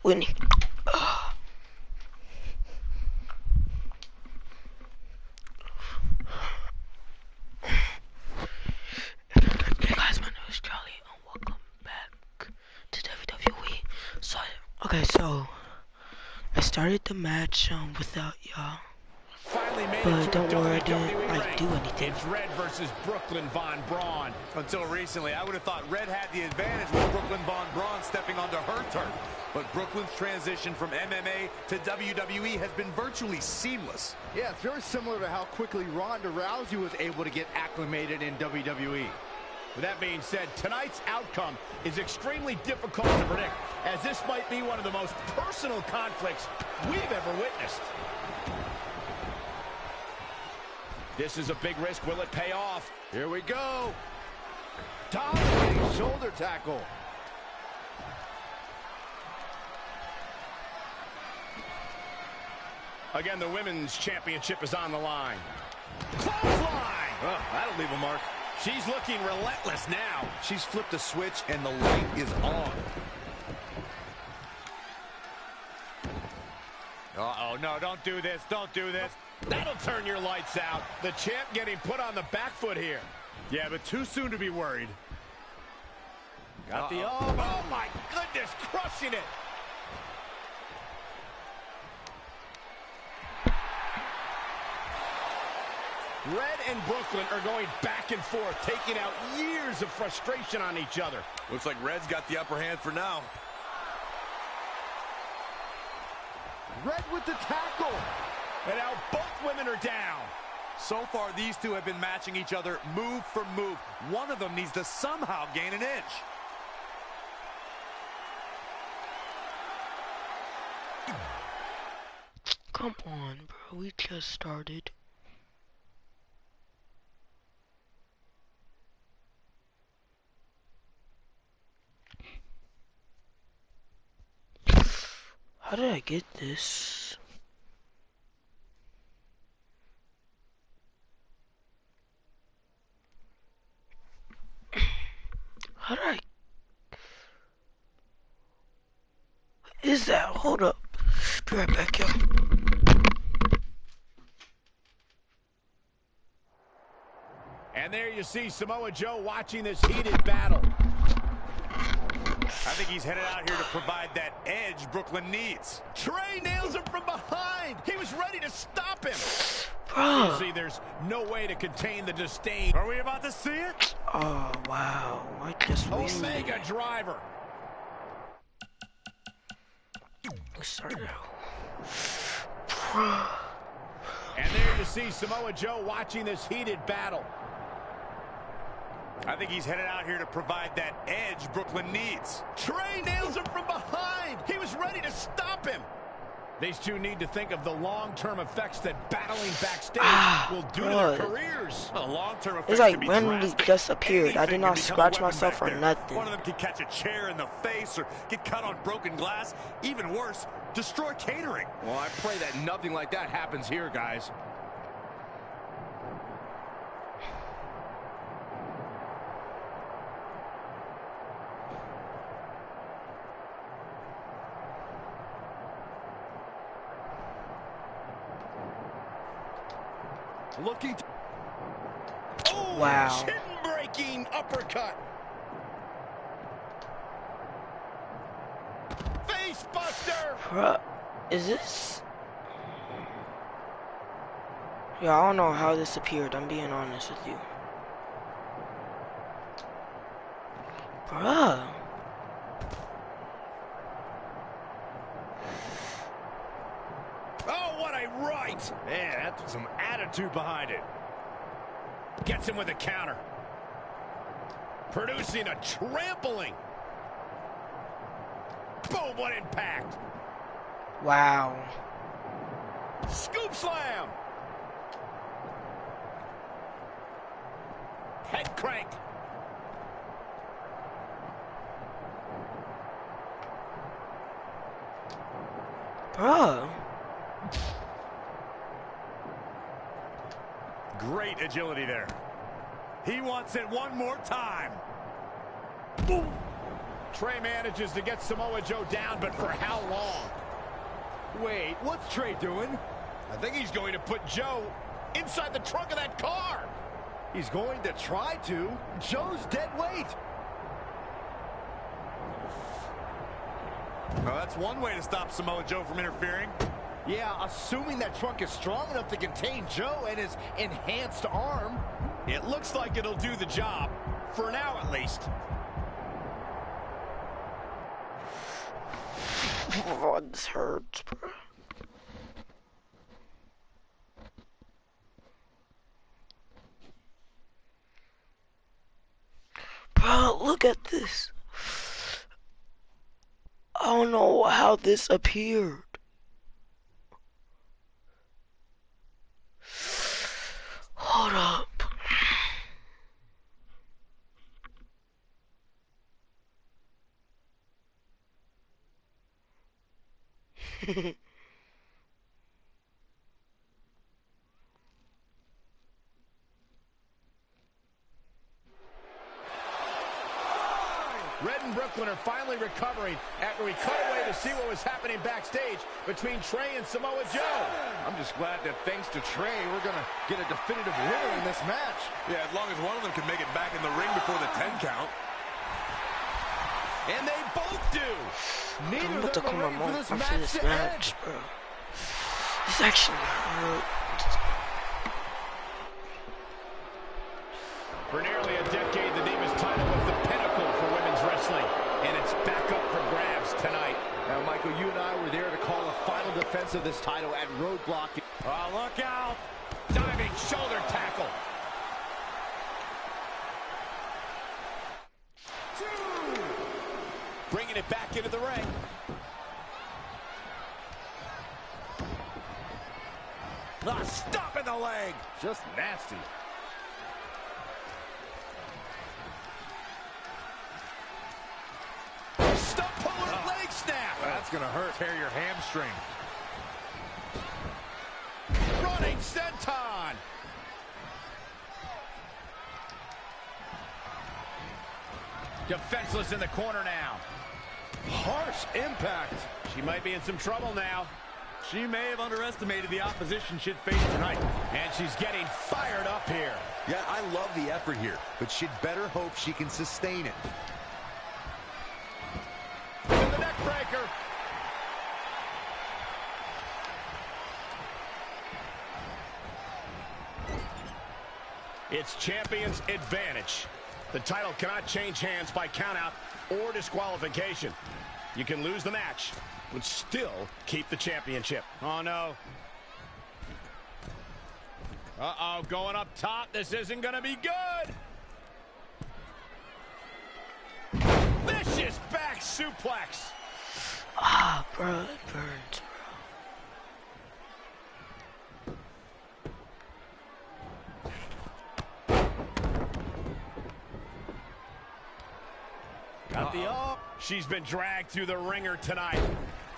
Winnie. Hey guys, my name is Charlie and welcome back to WWE. So I started the match without y'all. But don't worry, I didn't do anything. It's Red versus Brooklyn Von Braun. Until recently, I would have thought Red had the advantage with Brooklyn Von Braun stepping onto her turf. But Brooklyn's transition from MMA to WWE has been virtually seamless. Yeah, it's very similar to how quickly Ronda Rousey was able to get acclimated in WWE. With that being said, tonight's outcome is extremely difficult to predict, as this might be one of the most personal conflicts we've ever witnessed. This is a big risk. Will it pay off? Here we go. Dominating shoulder tackle. Again, the women's championship is on the line. Clothesline! Oh, that'll leave a mark. She's looking relentless now. She's flipped a switch and the light is on. Uh-oh, no, don't do this. Don't do this. That'll turn your lights out. The champ getting put on the back foot here. Yeah, but too soon to be worried. Got the arm. Oh, my goodness, crushing it. Red and Brooklyn are going back and forth, taking out years of frustration on each other. Looks like Red's got the upper hand for now. Red with the tackle. And now both women are down. So far, these two have been matching each other move for move. One of them needs to somehow gain an inch. Come on, bro. We just started. How did I get this? How did I? What is that? Hold up. Be right back, yo. And there you see Samoa Joe watching this heated battle. I think he's headed out here to provide that edge Brooklyn needs. Trey nails him from behind. He was ready to stop him. Bro. See, there's no way to contain the disdain. Are we about to see it? Oh, wow. I just wasted it. Omega driver. We started out. And there you see Samoa Joe watching this heated battle. I think he's headed out here to provide that edge Brooklyn needs. Trey nails him from behind. He was ready to stop him. These two need to think of the long-term effects that battling backstage will do to their careers. Long-term effects. It's like randomly just appeared. I did not scratch myself or nothing. One of them could catch a chair in the face or get cut on broken glass. Even worse, destroy catering. Well, I pray that nothing like that happens here, guys. Looking to... Oh, wow. Chin-breaking uppercut. Face buster. Bruh, is this? Yeah, I don't know how this appeared. I'm being honest with you. Bruh. Oh, what a right. Man, that's some attitude behind it. Gets him with a counter. Producing a trampling. Boom, what impact. Wow. Scoop slam. Head crank. Bruh. Great agility there. He wants it one more time. Boom. Trey manages to get Samoa Joe down, but for how long? Wait, what's Trey doing? I think he's going to put Joe inside the trunk of that car. He's going to try to. Joe's dead weight. Well, that's one way to stop Samoa Joe from interfering. Yeah, assuming that trunk is strong enough to contain Joe and his enhanced arm. It looks like it'll do the job, for now at least. Oh, this hurts, bro. Bro, look at this. I don't know how this appeared. Hold up. Red and Brooklyn are finally recovering after we cut away to see what was happening backstage between Trey and Samoa Joe. I'm just glad that thanks to Trey, we're going to get a definitive winner in this match. Yeah, as long as one of them can make it back in the ring before the 10 count. And they both do. I'm about to come on for this match, bro. This actually hurts. For nearly a decade, the Divas title was the pinnacle for women's wrestling, and it's back up for grabs tonight. Now, Michael, you and I were there to call the final defense of this title at Roadblock. Oh, look out. Diving shoulder tackle. Bringing it back into the ring. Stop in the leg. Just nasty. Stump puller leg snap. That's going to hurt. Tear your hamstring. Running senton. Defenseless in the corner now. Harsh impact. She might be in some trouble now. She may have underestimated the opposition she'd face tonight. And she's getting fired up here. Yeah, I love the effort here, but she'd better hope she can sustain it. To the neck breaker. It's champion's advantage. The title cannot change hands by countout or disqualification. You can lose the match, but still keep the championship. Oh, no. Uh-oh, going up top. This isn't going to be good. Vicious back suplex. Ah, bro, it burns, Got the up. She's been dragged through the ringer tonight.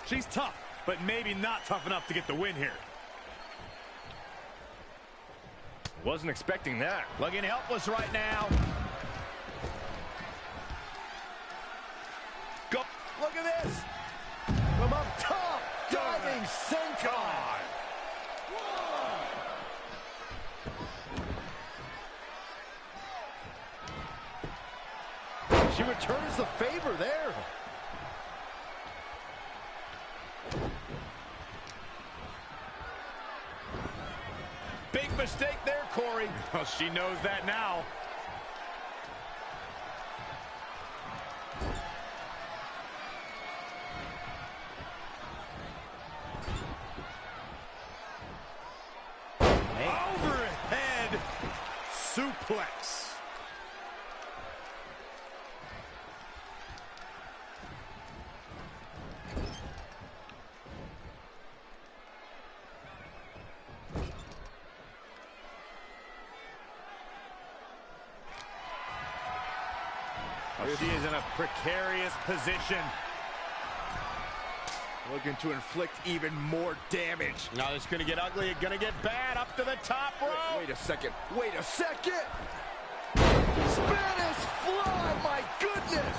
She's tough, but maybe not tough enough to get the win here. Wasn't expecting that. Looking helpless right now. Go. Look at this. From up top, diving senton. She returns the favor there. Big mistake there, Corey. Well, she knows that now. Overhead suplex. She is in a precarious position. Looking to inflict even more damage. Now it's going to get ugly. It's going to get bad. Up to the top rope. Wait a second. Wait a second. Spanish fly. My goodness.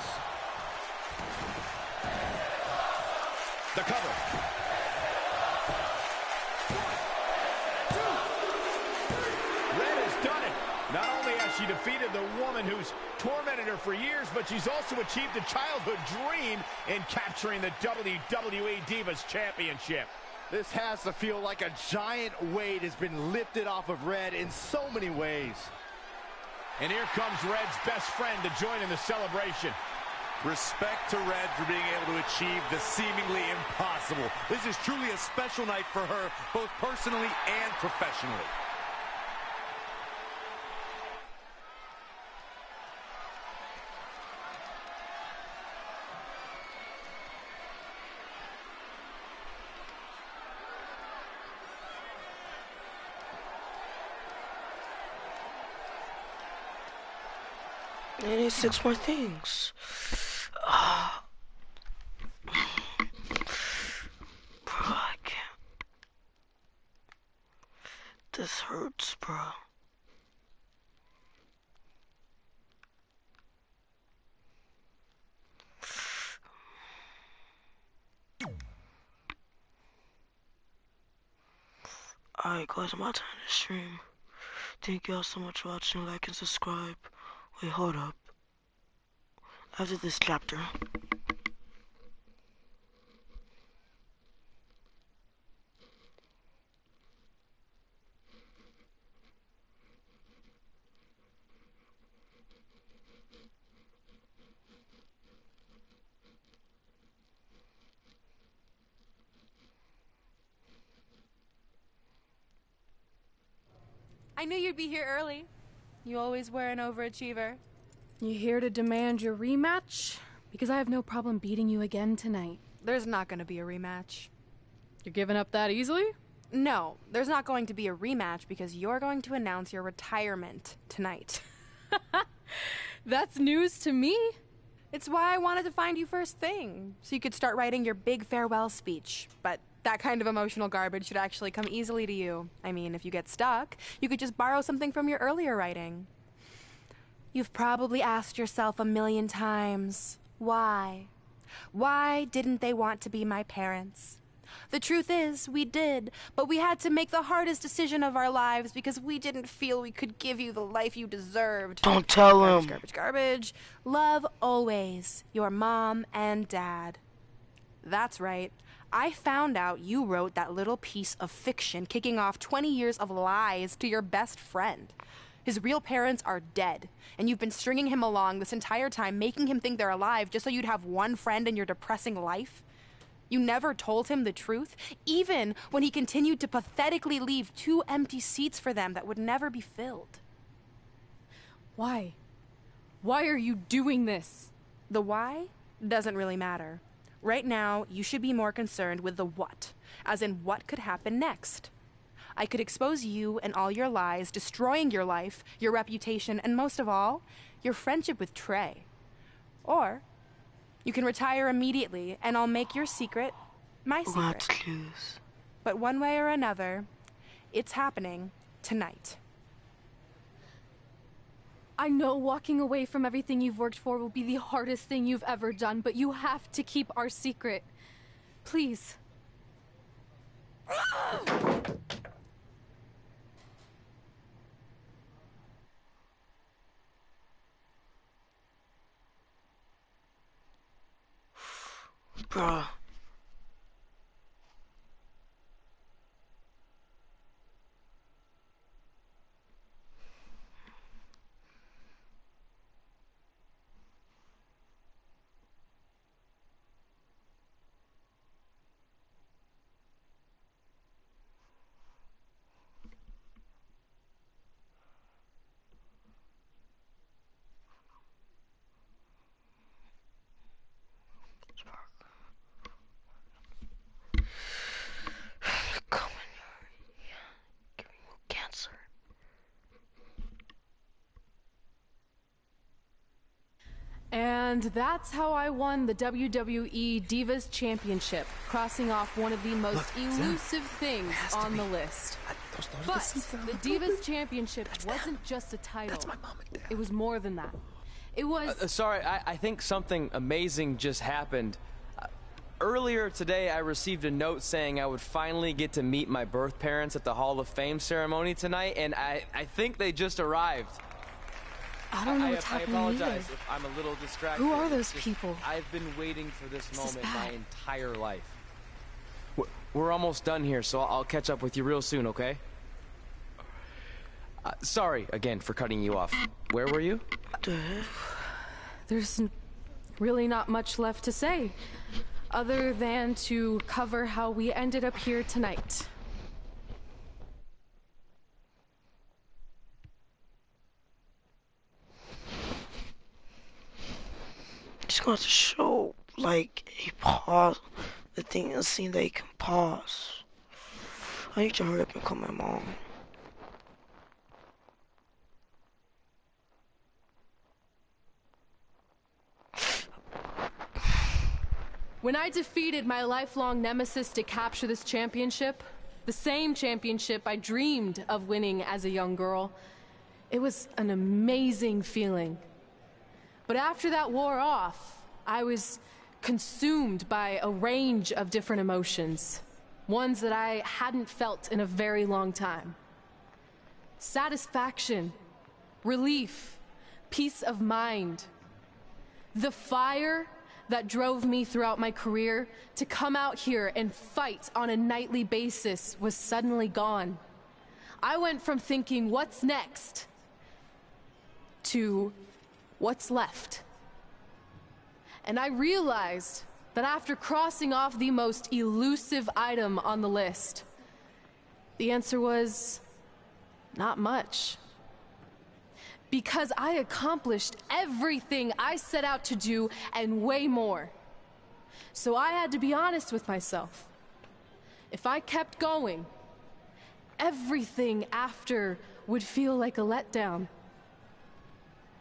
The cover. Red has done it. Not only has she defeated the woman who's tormented her for years, but she's also achieved a childhood dream in capturing the WWE Divas Championship. This has to feel like a giant weight has been lifted off of Red in so many ways. And here comes Red's best friend to join in the celebration. Respect to Red for being able to achieve the seemingly impossible. This is truly a special night for her, both personally and professionally. I need 6 more things. Bro, I can't. This hurts, bro. Alright guys, I'm about to end the stream. Thank y'all so much for watching, like and subscribe. Wait, hold up. After this chapter. I knew you'd be here early. You always were an overachiever. You here to demand your rematch? Because I have no problem beating you again tonight. There's not going to be a rematch. You're giving up that easily? No, there's not going to be a rematch because you're going to announce your retirement tonight. That's news to me. It's why I wanted to find you first thing, so you could start writing your big farewell speech. But that kind of emotional garbage should actually come easily to you. I mean, if you get stuck, you could just borrow something from your earlier writing. You've probably asked yourself a million times, why? Why didn't they want to be my parents? The truth is, we did, but we had to make the hardest decision of our lives because we didn't feel we could give you the life you deserved. Don't tell him. Garbage, garbage. Love always, your mom and dad. That's right. I found out you wrote that little piece of fiction kicking off 20 years of lies to your best friend. His real parents are dead, and you've been stringing him along this entire time, making him think they're alive just so you'd have one friend in your depressing life. You never told him the truth, even when he continued to pathetically leave 2 empty seats for them that would never be filled. Why? Why are you doing this? The why doesn't really matter. Right now, you should be more concerned with the what, as in what could happen next. I could expose you and all your lies, destroying your life, your reputation, and most of all, your friendship with Trey. Or you can retire immediately, and I'll make your secret my secret. Let's lose. But one way or another, it's happening tonight. I know walking away from everything you've worked for will be the hardest thing you've ever done, but you have to keep our secret. Please. Bruh. And that's how I won the WWE Divas Championship, crossing off one of the most elusive things on the list. But the Divas Championship wasn't just a title. It was more than that. It was... Sorry, I think something amazing just happened. Earlier today, I received a note saying I would finally get to meet my birth parents at the Hall of Fame ceremony tonight, and I think they just arrived. I don't know what's happening I apologize either. if I'm a little distracted. Who are those It's just, people? I've been waiting for this This is moment my bad. entire life. We're almost done here, so I'll catch up with you real soon, okay? Sorry, again, for cutting you off. Where were you? There's really not much left to say, other than to cover how we ended up here tonight. Just going to show, like, a pause. The thing is, seeing that you can pause. I need to hurry up and call my mom. When I defeated my lifelong nemesis to capture this championship, the same championship I dreamed of winning as a young girl, it was an amazing feeling. But after that wore off, I was consumed by a range of different emotions, ones that I hadn't felt in a very long time. Satisfaction, relief, peace of mind. The fire that drove me throughout my career to come out here and fight on a nightly basis was suddenly gone. I went from thinking, what's next, to what's left. And I realized that after crossing off the most elusive item on the list, the answer was not much. Because I accomplished everything I set out to do and way more. So I had to be honest with myself. If I kept going, everything after would feel like a letdown.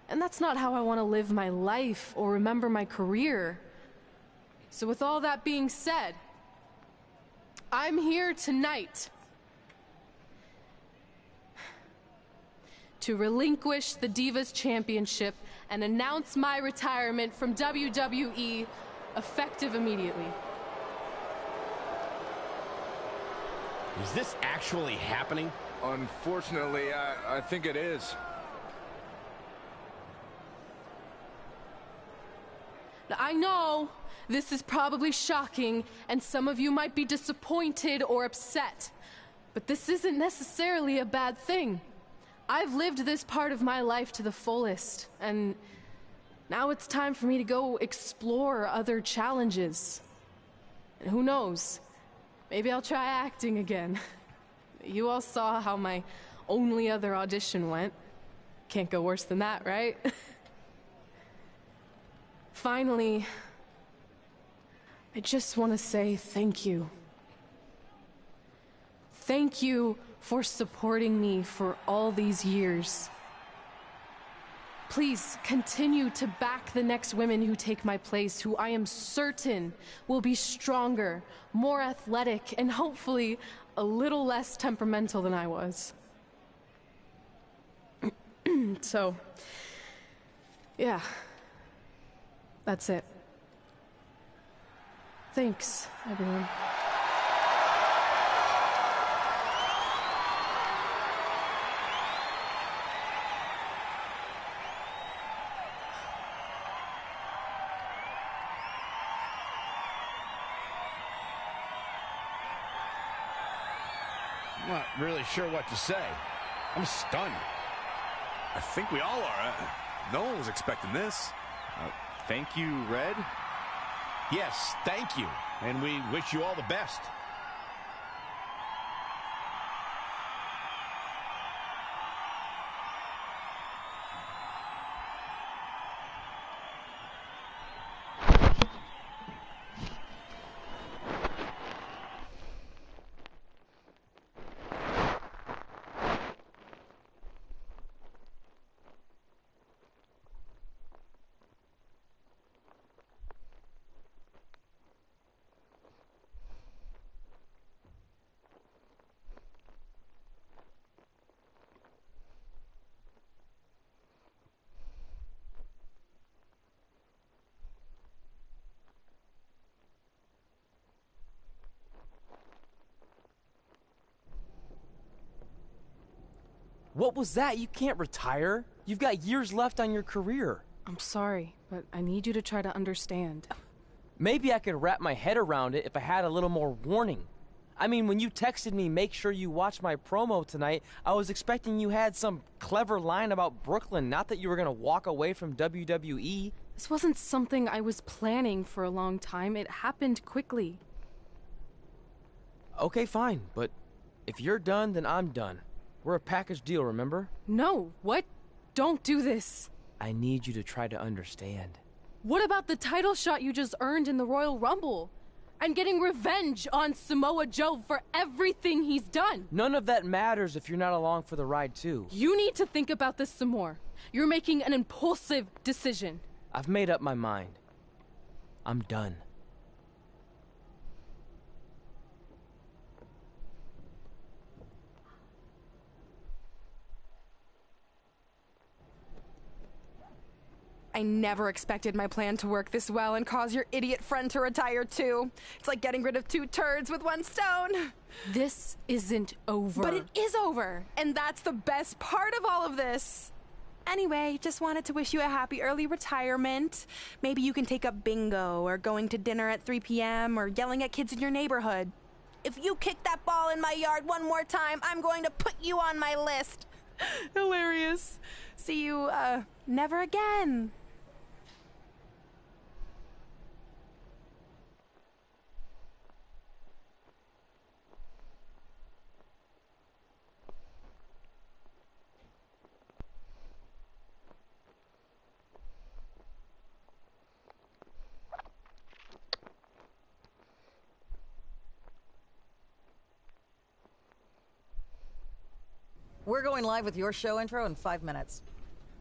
And that's not how I want to live my life or remember my career. So with all that being said, I'm here tonight to relinquish the Divas Championship and announce my retirement from WWE, effective immediately. Is this actually happening? Unfortunately, I think it is. Now, I know this is probably shocking, and some of you might be disappointed or upset, but this isn't necessarily a bad thing. I've lived this part of my life to the fullest, and now it's time for me to go explore other challenges. And who knows, maybe I'll try acting again. You all saw how my only other audition went. Can't go worse than that, right? Finally, I just want to say thank you. Thank you for supporting me for all these years. Please continue to back the next women who take my place, who I am certain will be stronger, more athletic, and hopefully a little less temperamental than I was. So, yeah, that's it. Thanks, everyone. I'm not really sure what to say. I'm stunned. I think we all are. No one was expecting this. Thank you, Red. Yes, thank you. And we wish you all the best. What was that? You can't retire. You've got years left on your career. I'm sorry, but I need you to try to understand. Maybe I could wrap my head around it if I had a little more warning. I mean, when you texted me, make sure you watch my promo tonight, I was expecting you had some clever line about Brooklyn, not that you were going to walk away from WWE. This wasn't something I was planning for a long time. It happened quickly. Okay, fine, but if you're done, then I'm done. We're a package deal, remember? No, what? Don't do this. I need you to try to understand. What about the title shot you just earned in the Royal Rumble? I'm getting revenge on Samoa Joe for everything he's done. None of that matters if you're not along for the ride, too. You need to think about this some more. You're making an impulsive decision. I've made up my mind. I'm done. I never expected my plan to work this well and cause your idiot friend to retire too. It's like getting rid of 2 turds with 1 stone. This isn't over. But it is over, and that's the best part of all of this. Anyway, just wanted to wish you a happy early retirement. Maybe you can take up bingo or going to dinner at 3 p.m. or yelling at kids in your neighborhood. If you kick that ball in my yard one more time, I'm going to put you on my list. Hilarious. See you, never again. We're going live with your show intro in 5 minutes.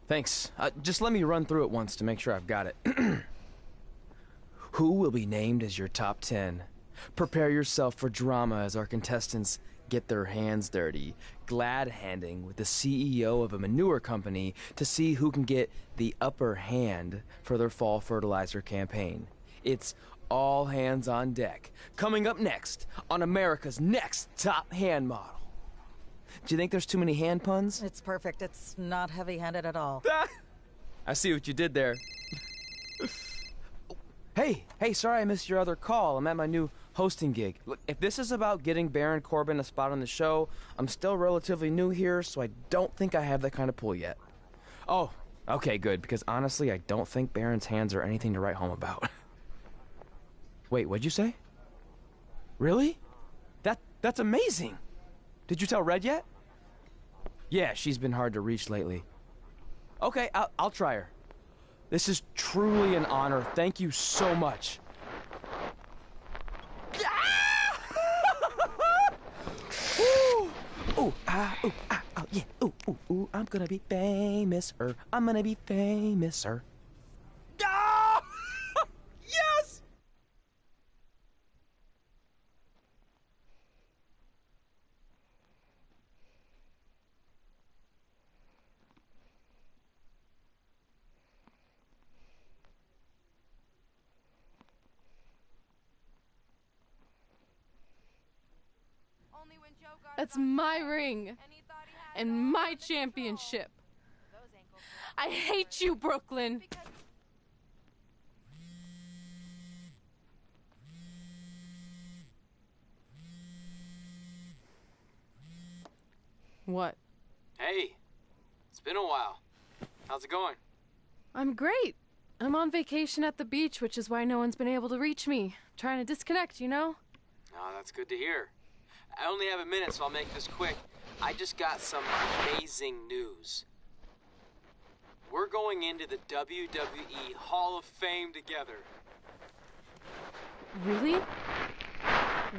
Thanks. Just let me run through it once to make sure I've got it. Who will be named as your top 10? Prepare yourself for drama as our contestants get their hands dirty, glad-handing with the CEO of a manure company to see who can get the upper hand for their fall fertilizer campaign. It's all hands on deck. Coming up next on America's Next Top Hand Model. Do you think there's too many hand puns? It's perfect. It's not heavy-handed at all. I see what you did there. Hey, sorry I missed your other call. I'm at my new hosting gig. Look, if this is about getting Baron Corbin a spot on the show, I'm still relatively new here, so I don't think I have that kind of pull yet. Oh, okay, good, because honestly, I don't think Baron's hands are anything to write home about. Wait, what'd you say? Really? That's amazing! Did you tell Red yet? Yeah, she's been hard to reach lately. Okay, I'll try her. This is truly an honor. Thank you so much. Yeah. Ooh, I'm gonna be famous, I'm gonna be famous, Ah! Yes! That's my ring and my championship. I hate you, Brooklyn. What? Hey, it's been a while. How's it going? I'm great. I'm on vacation at the beach, which is why no one's been able to reach me. Trying to disconnect, you know? Oh, that's good to hear. I only have a minute, so I'll make this quick. I just got some amazing news. We're going into the WWE Hall of Fame together. Really?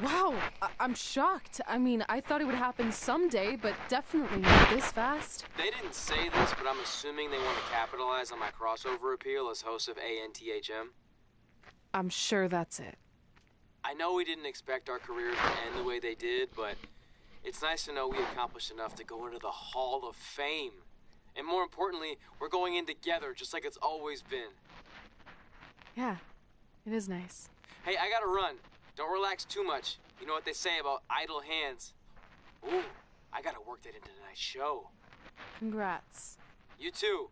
Wow, I'm shocked. I mean, I thought it would happen someday, but definitely not this fast. They didn't say this, but I'm assuming they want to capitalize on my crossover appeal as host of ANTHM. I'm sure that's it. I know we didn't expect our careers to end the way they did, but it's nice to know we accomplished enough to go into the Hall of Fame. And more importantly, we're going in together, just like it's always been. Yeah, it is nice. Hey, I gotta run. Don't relax too much. You know what they say about idle hands. Ooh, I gotta work that into tonight's show. Congrats. You too.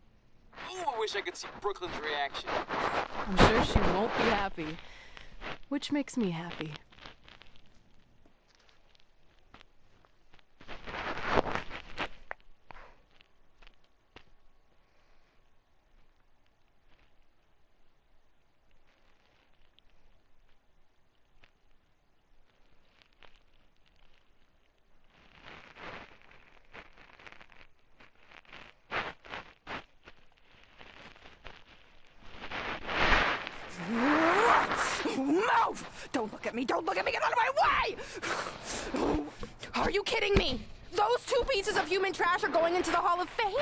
Ooh, I wish I could see Brooklyn's reaction. I'm sure she won't be happy. Which makes me happy. Move! Don't look at me! Don't look at me! Get out of my way! Are you kidding me? Those two pieces of human trash are going into the Hall of Fame?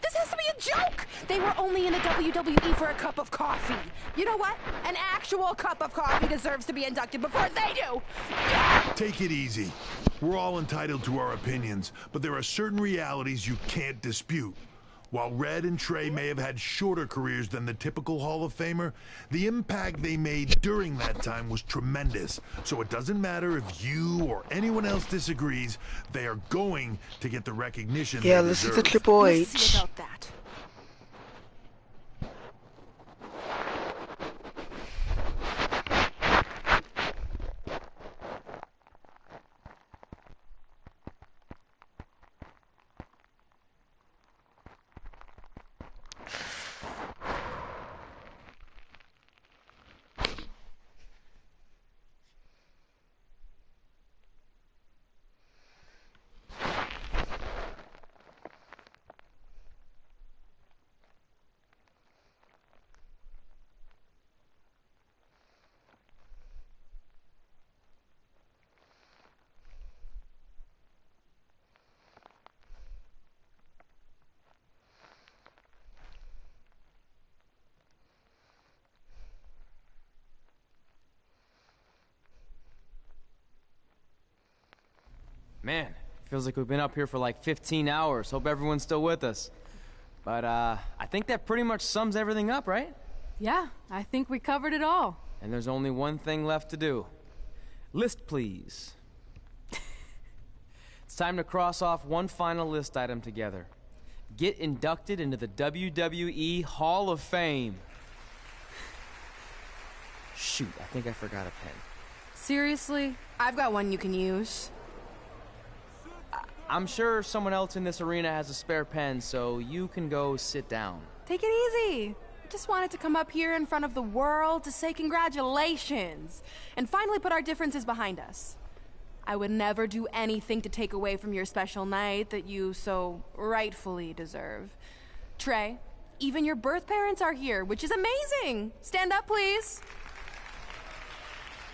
This has to be a joke! They were only in the WWE for a cup of coffee. You know what? An actual cup of coffee deserves to be inducted before they do! Take it easy. We're all entitled to our opinions, but there are certain realities you can't dispute. While Red and Trey may have had shorter careers than the typical Hall of Famer, the impact they made during that time was tremendous. So it doesn't matter if you or anyone else disagrees, they are going to get the recognition they listen deserve. to Triple We'll H. see about that. Man, feels like we've been up here for like 15 hours. Hope everyone's still with us. But, I think that pretty much sums everything up, right? Yeah, I think we covered it all. And there's only one thing left to do. List, please. It's time to cross off one final list item together. Get inducted into the WWE Hall of Fame. Shoot, I think I forgot a pen. Seriously? I've got one you can use. I'm sure someone else in this arena has a spare pen, so you can go sit down. Take it easy. I just wanted to come up here in front of the world to say congratulations and finally put our differences behind us. I would never do anything to take away from your special night that you so rightfully deserve. Trey, even your birth parents are here, which is amazing. Stand up, please.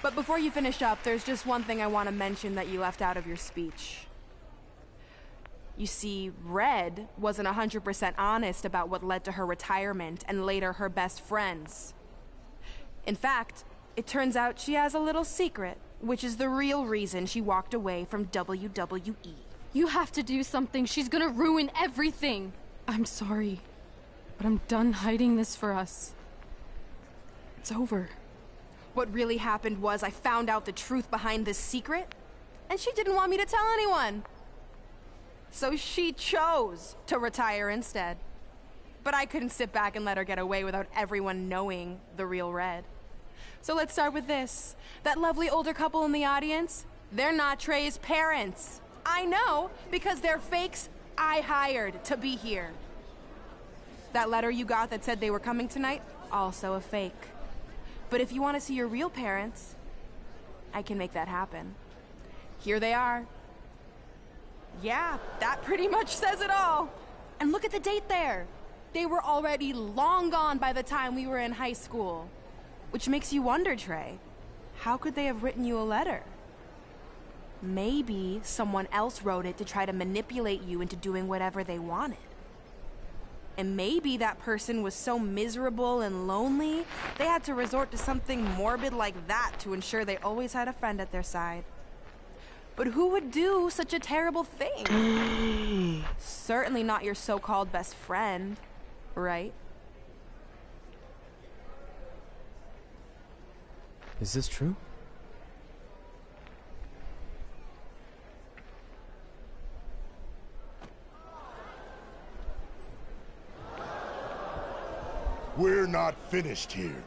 But before you finish up, there's just one thing I want to mention that you left out of your speech. You see, Red wasn't 100% honest about what led to her retirement and later her best friends. In fact, it turns out she has a little secret, which is the real reason she walked away from WWE. You have to do something. She's gonna ruin everything. I'm sorry, but I'm done hiding this for us. It's over. What really happened was I found out the truth behind this secret, and she didn't want me to tell anyone. So she chose to retire instead. But I couldn't sit back and let her get away without everyone knowing the real Red. So let's start with this. That lovely older couple in the audience, they're not Trey's parents. I know, because they're fakes I hired to be here. That letter you got that said they were coming tonight, also a fake. But if you want to see your real parents, I can make that happen. Here they are. Yeah, that pretty much says it all. And look at the date there. They were already long gone by the time we were in high school. Which makes you wonder, Trey, how could they have written you a letter? Maybe someone else wrote it to try to manipulate you into doing whatever they wanted. And maybe that person was so miserable and lonely, they had to resort to something morbid like that to ensure they always had a friend at their side. But who would do such a terrible thing? Certainly not your so-called best friend, right? Is this true? We're not finished here.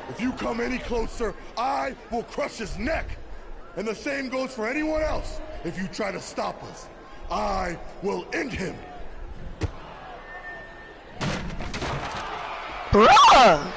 If you come any closer, I will crush his neck. And the same goes for anyone else. If you try to stop us, I will end him. Bruh!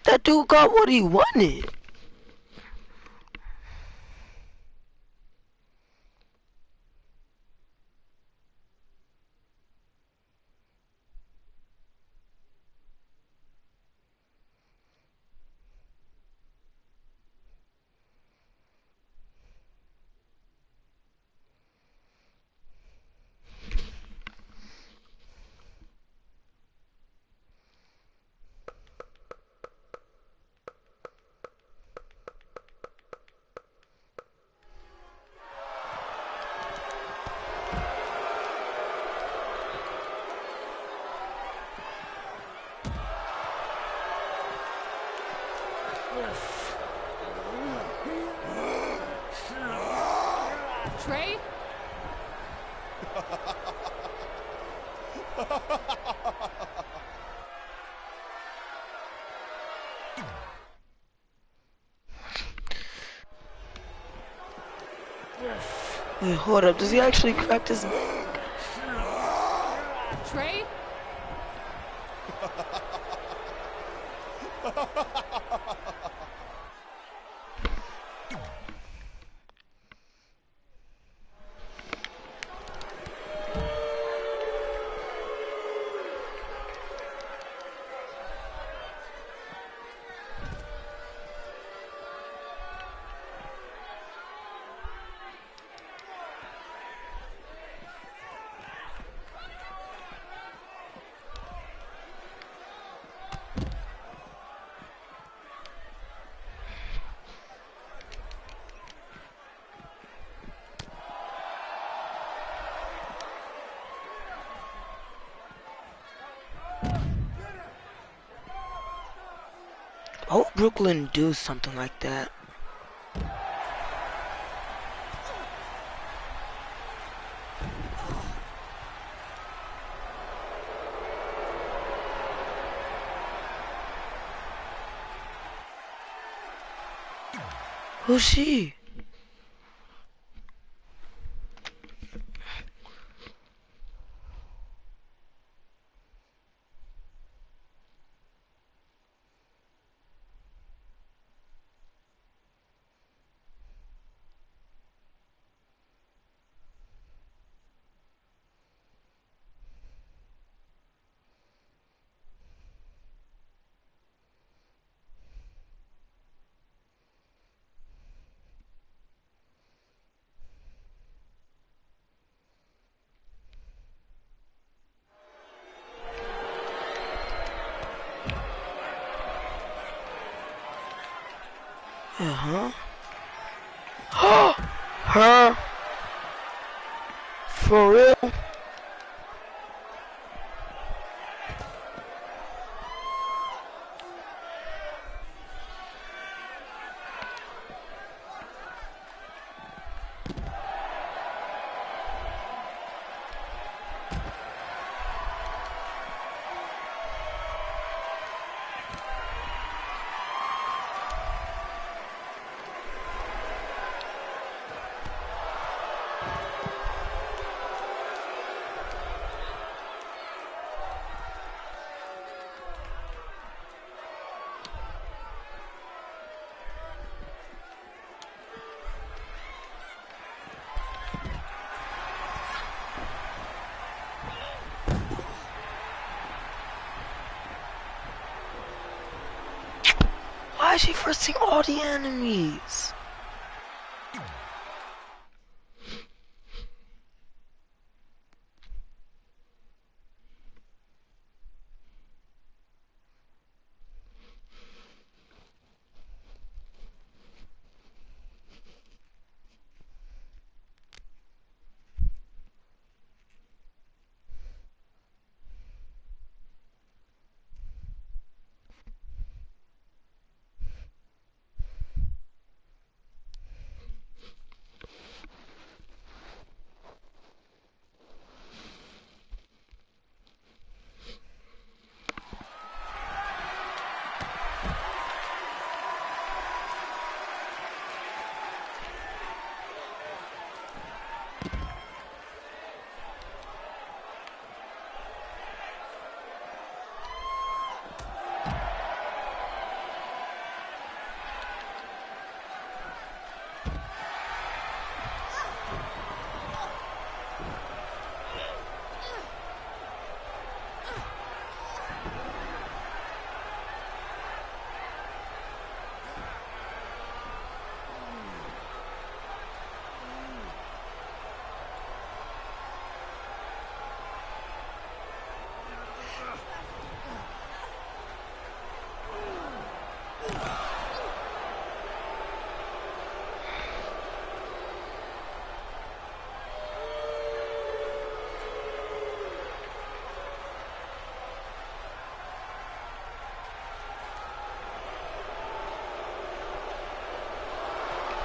That dude got what he wanted. Trey? Wait, hold up. Does he actually crack his neck? Trey? Why would Brooklyn do something like that? Who's she? Her? For real? Why is she forcing all the enemies?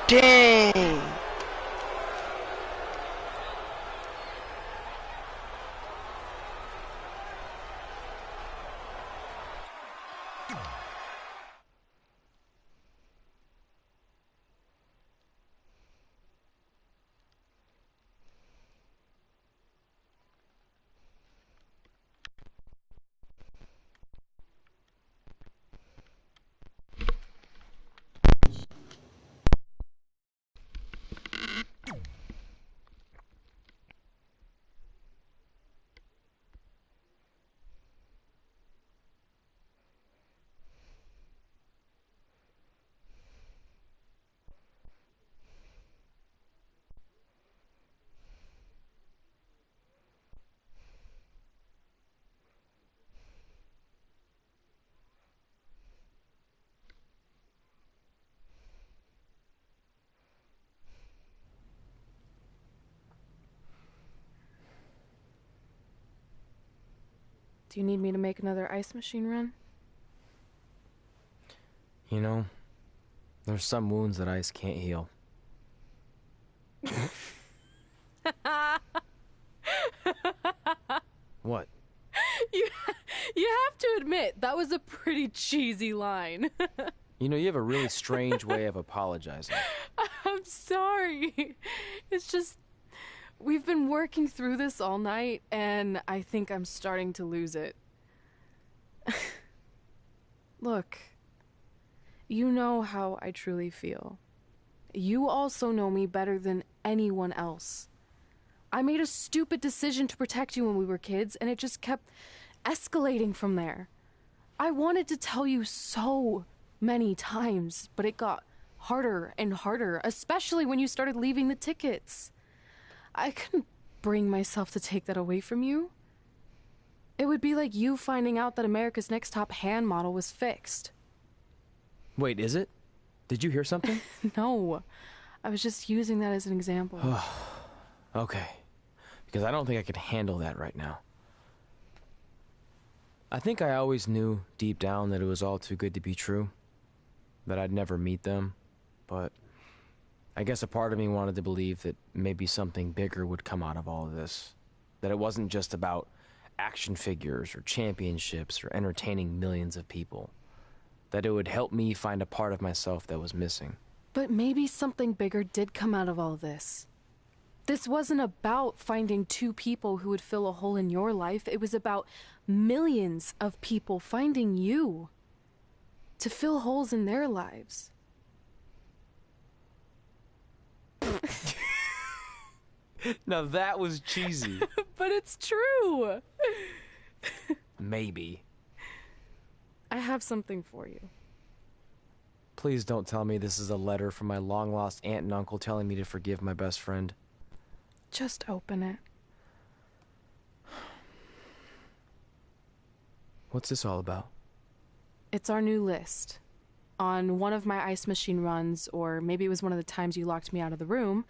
Dang. Do you need me to make another ice machine run? You know, there's some wounds that ice can't heal. What? You have to admit, that was a pretty cheesy line. You know, you have a really strange way of apologizing. I'm sorry. It's just, we've been working through this all night, and I think I'm starting to lose it. Look, you know how I truly feel. You also know me better than anyone else. I made a stupid decision to protect you when we were kids, and it just kept escalating from there. I wanted to tell you so many times, but it got harder and harder, especially when you started leaving the tickets. I couldn't bring myself to take that away from you. It would be like you finding out that America's Next Top hand model was fixed. Wait, is it? Did you hear something? No, I was just using that as an example. Okay, because I don't think I could handle that right now. I think I always knew deep down that it was all too good to be true, that I'd never meet them, but I guess a part of me wanted to believe that maybe something bigger would come out of all of this, that it wasn't just about action figures or championships or entertaining millions of people, that it would help me find a part of myself that was missing. But maybe something bigger did come out of all this. This wasn't about finding two people who would fill a hole in your life. It was about millions of people finding you to fill holes in their lives. Now that was cheesy. But it's true. Maybe. I have something for you. Please don't tell me this is a letter from my long-lost aunt and uncle telling me to forgive my best friend. Just open it. What's this all about? It's our new list. On one of my ice machine runs, or maybe it was one of the times you locked me out of the room,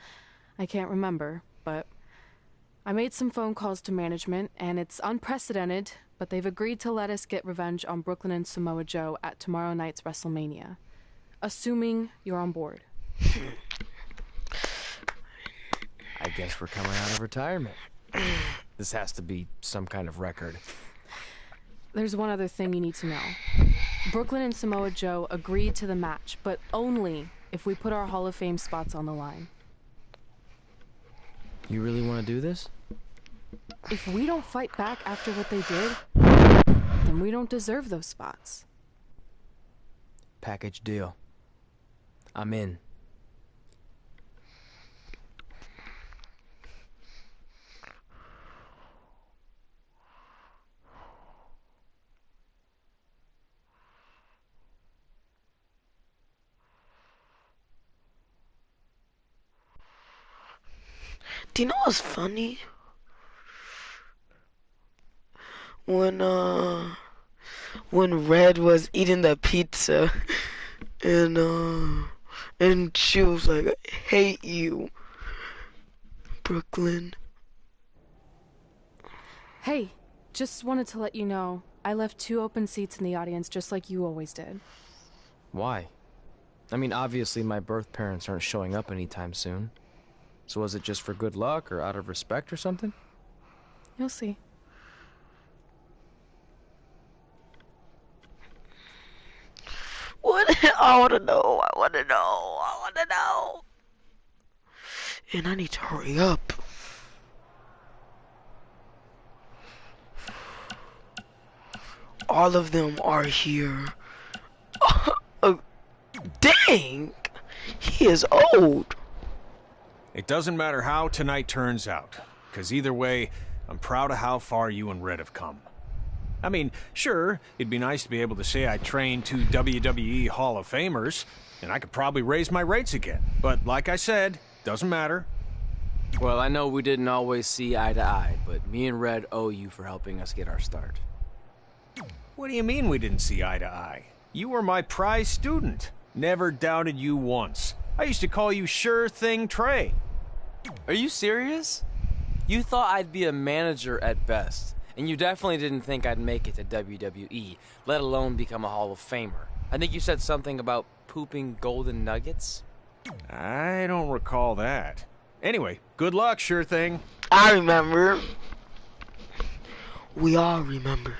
I can't remember, but I made some phone calls to management, and it's unprecedented, but they've agreed to let us get revenge on Brooklyn and Samoa Joe at tomorrow night's WrestleMania. Assuming you're on board. I guess we're coming out of retirement. This has to be some kind of record. There's one other thing you need to know. Brooklyn and Samoa Joe agreed to the match, but only if we put our Hall of Fame spots on the line. You really want to do this? If we don't fight back after what they did, then we don't deserve those spots. Package deal. I'm in. Do you know what's funny? When Red was eating the pizza and she was like, I hate you, Brooklyn. Hey, just wanted to let you know, I left 2 open seats in the audience just like you always did. Why? I mean, obviously my birth parents aren't showing up anytime soon. So was it just for good luck or out of respect or something? You'll see. What? I want to know. I want to know. I want to know. And I need to hurry up. All of them are here. Dang! He is old. It doesn't matter how tonight turns out, because either way, I'm proud of how far you and Red have come. I mean, sure, it'd be nice to be able to say I trained 2 WWE Hall of Famers, and I could probably raise my rates again. But like I said, doesn't matter. Well, I know we didn't always see eye to eye, but me and Red owe you for helping us get our start. What do you mean we didn't see eye to eye? You were my prize student. Never doubted you once. I used to call you Sure Thing Trey. Are you serious? You thought I'd be a manager at best, and you definitely didn't think I'd make it to WWE, let alone become a Hall of Famer. I think you said something about pooping golden nuggets? I don't recall that. Anyway, good luck, Sure Thing. I remember. We all remember.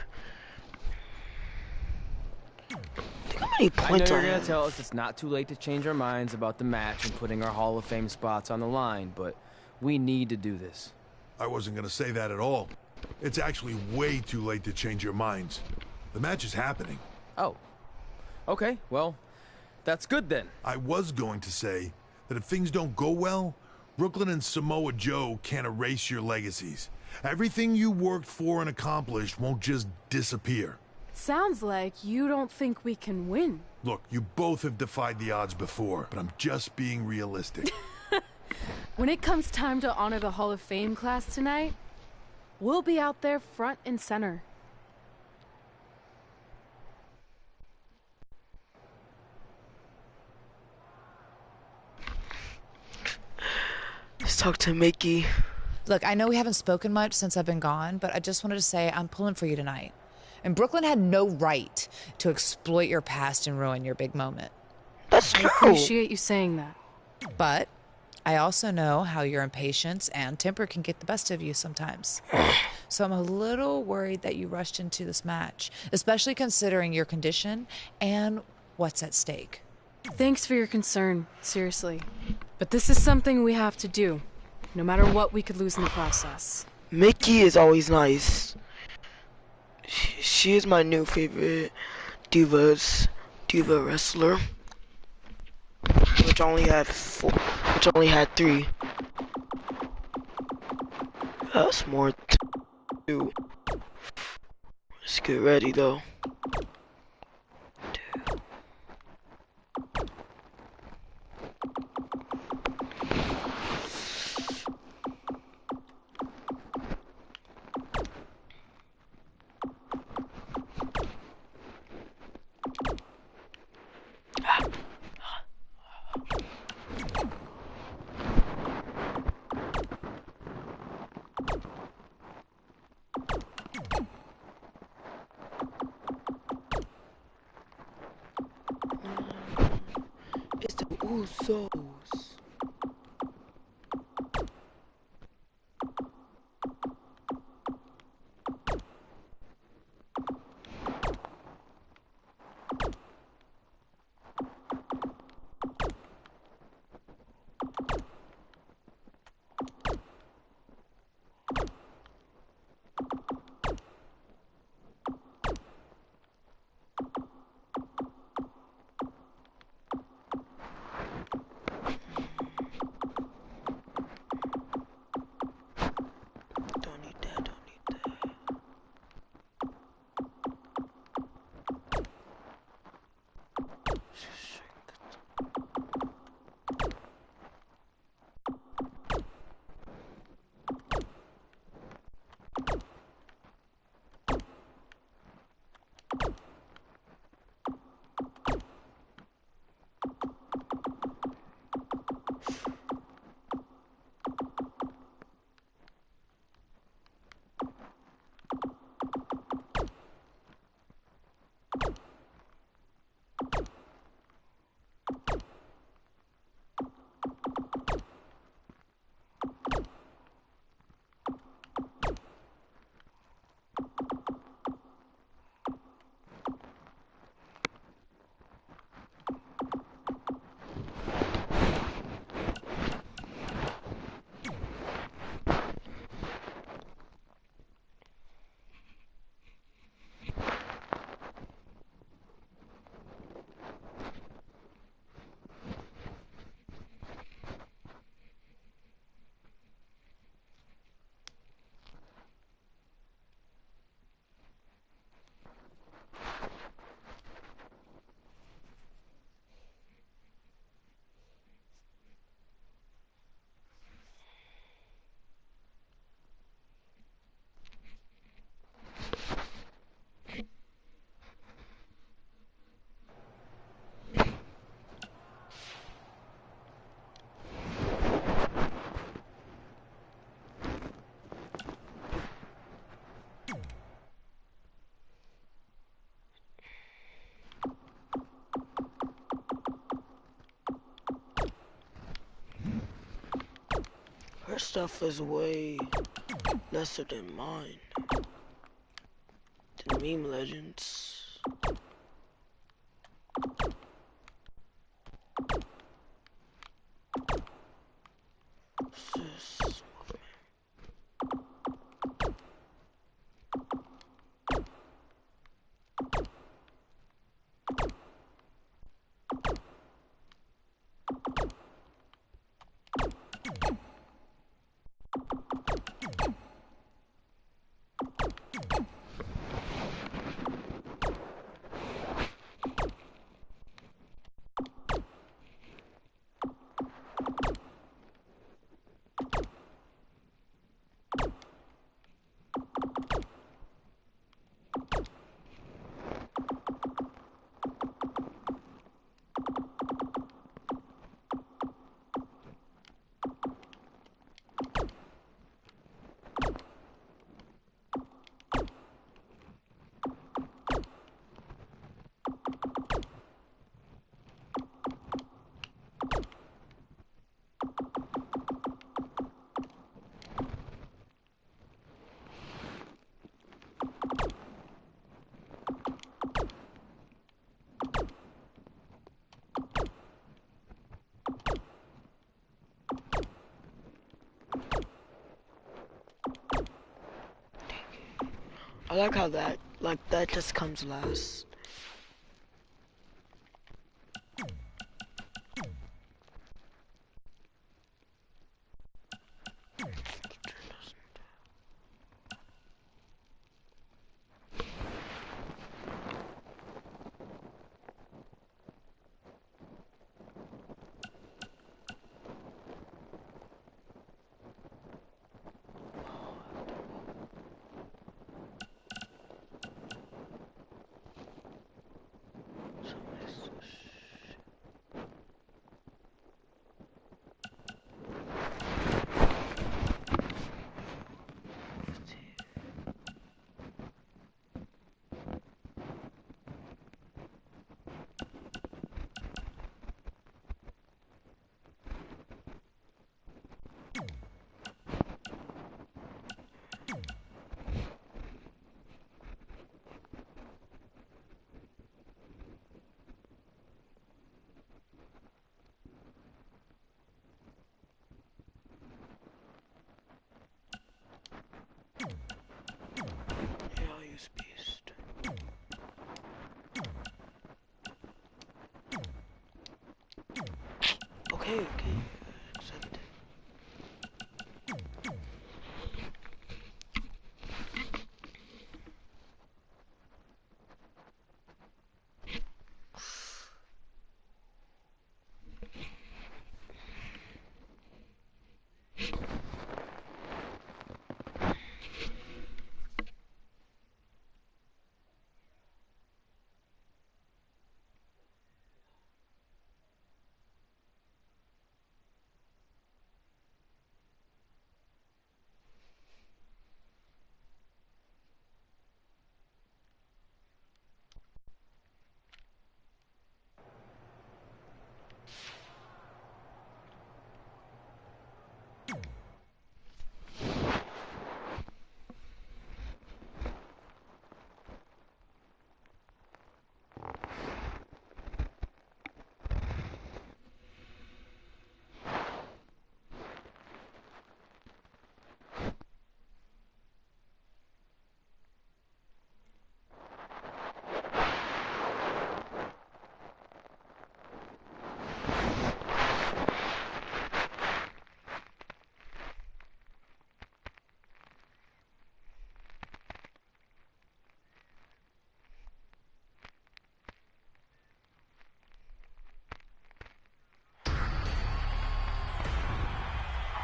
How many I know points you're I gonna have? tell us it's not too late to change our minds about the match and putting our Hall of Fame spots on the line, but we need to do this. I wasn't gonna say that at all. It's actually way too late to change your minds. The match is happening. Oh. Okay, well, that's good then. I was going to say that if things don't go well, Brooklyn and Samoa Joe can't erase your legacies. Everything you worked for and accomplished won't just disappear. Sounds like you don't think we can win. Look, you both have defied the odds before, but I'm just being realistic. When it comes time to honor the Hall of Fame class tonight, we'll be out there front and center. Let's talk to Mickey. Look, I know we haven't spoken much since I've been gone, but I just wanted to say I'm pulling for you tonight. And Brooklyn had no right to exploit your past and ruin your big moment. That's I true. appreciate you saying that. But I also know how your impatience and temper can get the best of you sometimes. So I'm a little worried that you rushed into this match, especially considering your condition and what's at stake. Thanks for your concern, seriously. But this is something we have to do. No matter what, we could lose in the process. Mickey is always nice. She is my new favorite diva wrestler, which only had 3. That's more too. Let's get ready though. It's the Usos. Their stuff is way lesser than mine. The meme legends. Sis. I like how that just comes last. Beast. Okay. Accept it.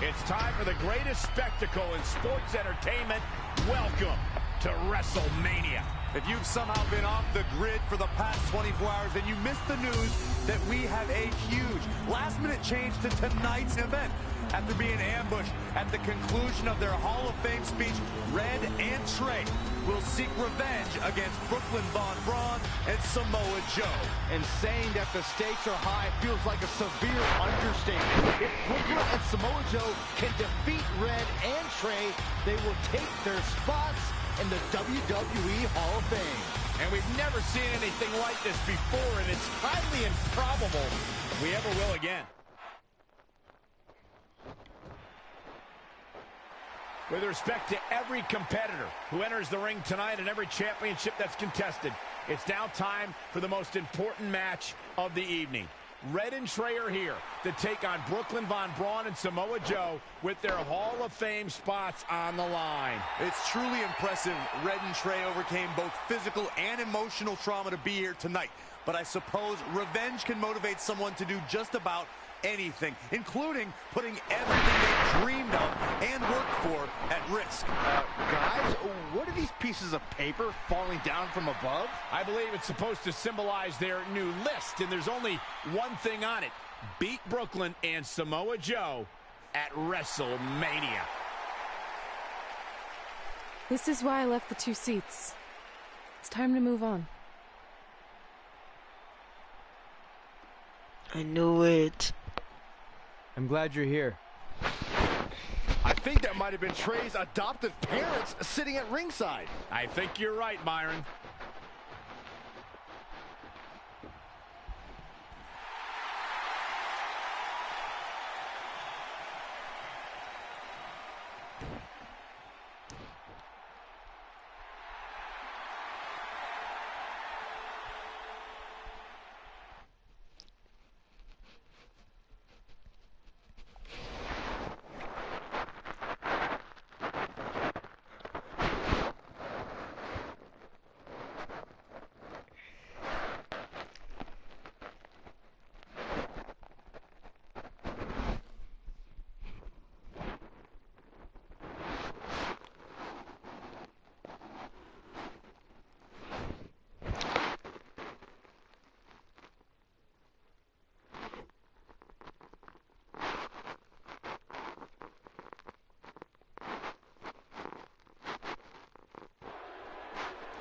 It's time for the greatest spectacle in sports entertainment. Welcome to WrestleMania. If you've somehow been off the grid for the past 24 hours, then you missed the news that we have a huge last-minute change to tonight's event. After being ambushed at the conclusion of their Hall of Fame speech, Red and Trey will seek revenge against Brooklyn Von Braun and Samoa Joe. And saying that the stakes are high feels like a severe understatement. If Brooklyn and Samoa Joe can defeat Red and Trey, they will take their spots in the WWE Hall of Fame. And we've never seen anything like this before, and it's highly improbable we ever will again. With respect to every competitor who enters the ring tonight and every championship that's contested, it's now time for the most important match of the evening. Red and Trey are here to take on Brooklyn Von Braun and Samoa Joe with their Hall of Fame spots on the line. It's truly impressive Red and Trey overcame both physical and emotional trauma to be here tonight. But I suppose revenge can motivate someone to do just about anything, including putting everything they dreamed of and worked for at risk. Guys, what are these pieces of paper falling down from above? I believe it's supposed to symbolize their new list, and there's only one thing on it. Beat Brooklyn and Samoa Joe at WrestleMania. This is why I left the 2 seats. It's time to move on. I knew it. I'm glad you're here. I think that might have been Trey's adoptive parents sitting at ringside. I think you're right, Byron.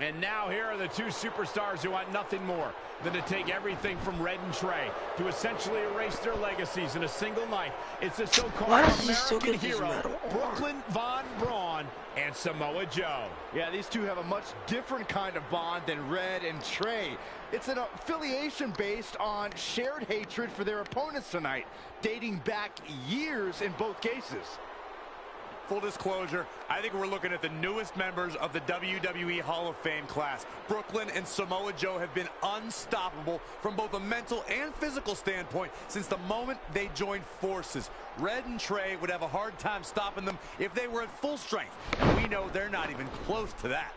And now here are the 2 superstars who want nothing more than to take everything from Red and Trey to essentially erase their legacies in a single night. It's the so-called American hero, Brooklyn Von Braun and Samoa Joe. Yeah, these two have a much different kind of bond than Red and Trey. It's an affiliation based on shared hatred for their opponents tonight, dating back years in both cases. Full disclosure, I think we're looking at the newest members of the WWE Hall of Fame class. Brooklyn and Samoa Joe have been unstoppable from both a mental and physical standpoint since the moment they joined forces. Red and Trey would have a hard time stopping them if they were at full strength, and we know they're not even close to that.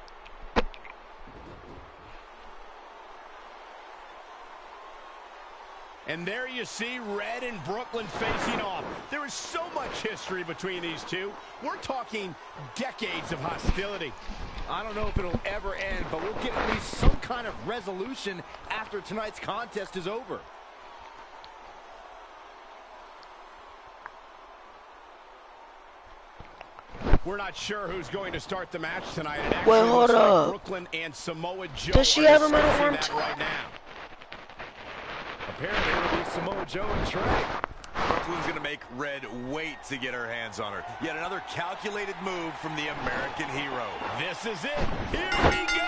And there you see Red and Brooklyn facing off. There is so much history between these two. We're talking decades of hostility. I don't know if it'll ever end, but we'll get at least some kind of resolution after tonight's contest is over. We're not sure who's going to start the match tonight. It Well, actually hold looks like up. Brooklyn and Samoa Joe Does she are have him in deciding her arm that too? right now. Apparently it'll be Samoa Joe and Trey. Brooklyn's going to make Red wait to get her hands on her. Yet another calculated move from the American hero. This is it. Here we go.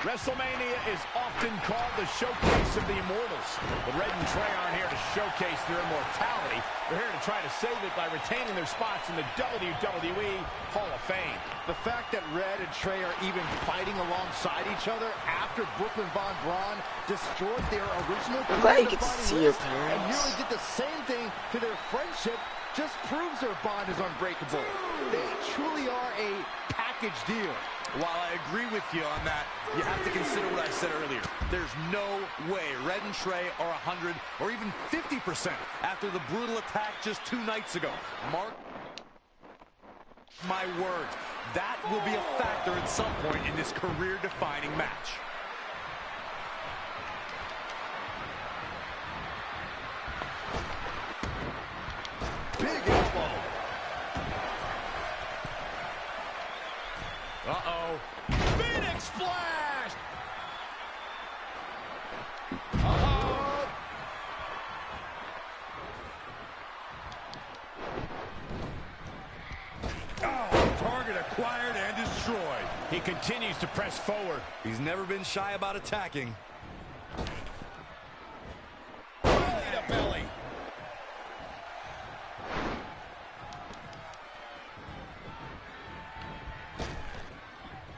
WrestleMania is often called the showcase of the immortals. But Red and Trey aren't here to showcase their immortality. They're here to try to save it by retaining their spots in the WWE Hall of Fame. The fact that Red and Trey are even fighting alongside each other after Brooklyn Von Braun destroyed their original I'm glad you get to career-defining see your list and parents. nearly did the same thing to their friendship just proves their bond is unbreakable. They truly are a package deal. While I agree with you on that, you have to consider what I said earlier. There's no way Red and Trey are 100 or even 50% after the brutal attack just 2 nights ago. Mark my words, that will be a factor at some point in this career-defining match. acquired and destroyed. He continues to press forward. He's never been shy about attacking. Belly to belly.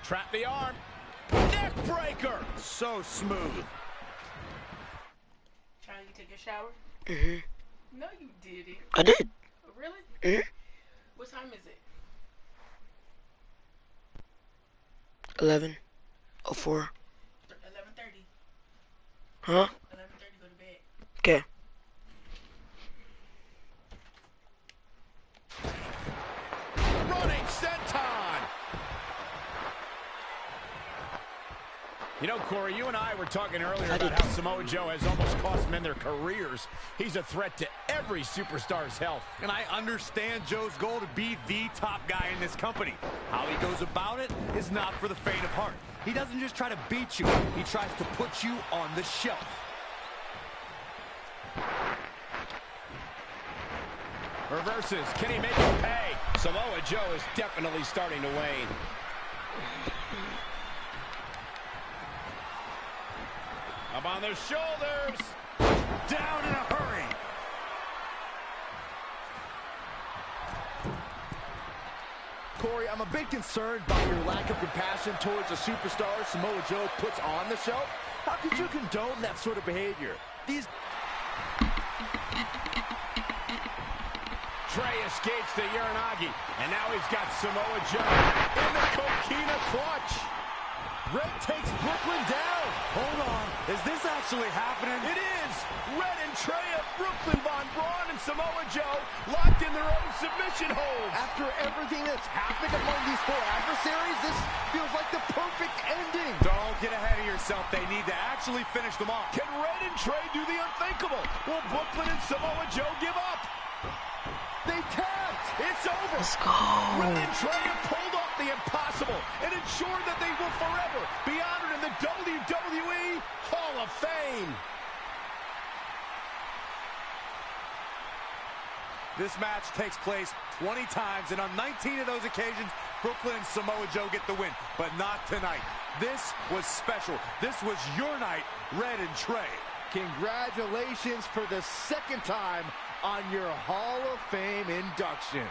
Trap the arm. Neck breaker. So smooth. Trying to take a shower? Mm-hmm. No, you didn't. I did. Oh, really? Mm-hmm. What time is it? 11:04. 11:30. Huh? 11:30, go to bed. Okay. Running senton. You know, Corey, you and I were talking earlier about how Samoa Joe has almost cost men their careers. He's a threat to every superstar's health. And I understand Joe's goal to be the top guy in this company. How he goes about it is not for the faint of heart. He doesn't just try to beat you. He tries to put you on the shelf. Reverses. Can he make it pay? Samoa Joe is definitely starting to wane. Up on the shoulders. Down in a hurry. Corey, I'm a bit concerned by your lack of compassion towards a superstar Samoa Joe puts on the show. How could you condone that sort of behavior? Trey escapes the Uranagi, and now he's got Samoa Joe in the Coquina clutch. Red takes Brooklyn down. Hold on. Is this actually happening? It is. Red and Trey of Brooklyn, Von Braun, and Samoa Joe locked in their own submission holds. After everything that's happened among these four adversaries, this feels like the perfect ending. Don't get ahead of yourself. They need to actually finish them off. Can Red and Trey do the unthinkable? Will Brooklyn and Samoa Joe give up? They tapped. It's over. Let's go. Red and Trey have pulled off the impossible and ensured that they will forever be honored in the WWE Hall of Fame. This match takes place 20 times, and on 19 of those occasions, Brooklyn and Samoa Joe get the win, but not tonight. This was special. This was your night, Red and Trey. Congratulations for the second time on your Hall of Fame induction.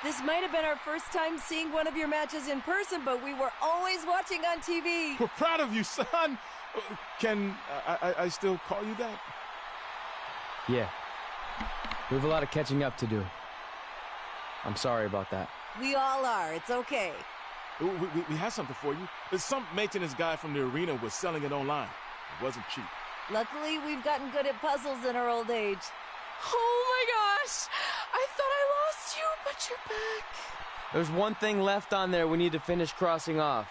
This might have been our first time seeing one of your matches in person, but we were always watching on TV. We're proud of you, son. Can I still call you that? Yeah. We have a lot of catching up to do. I'm sorry about that. We all are. It's okay. We have something for you. Some maintenance guy from the arena was selling it online. It wasn't cheap. Luckily, we've gotten good at puzzles in our old age. Oh my gosh! I thought I lost you, but you're back. There's one thing left on there we need to finish crossing off.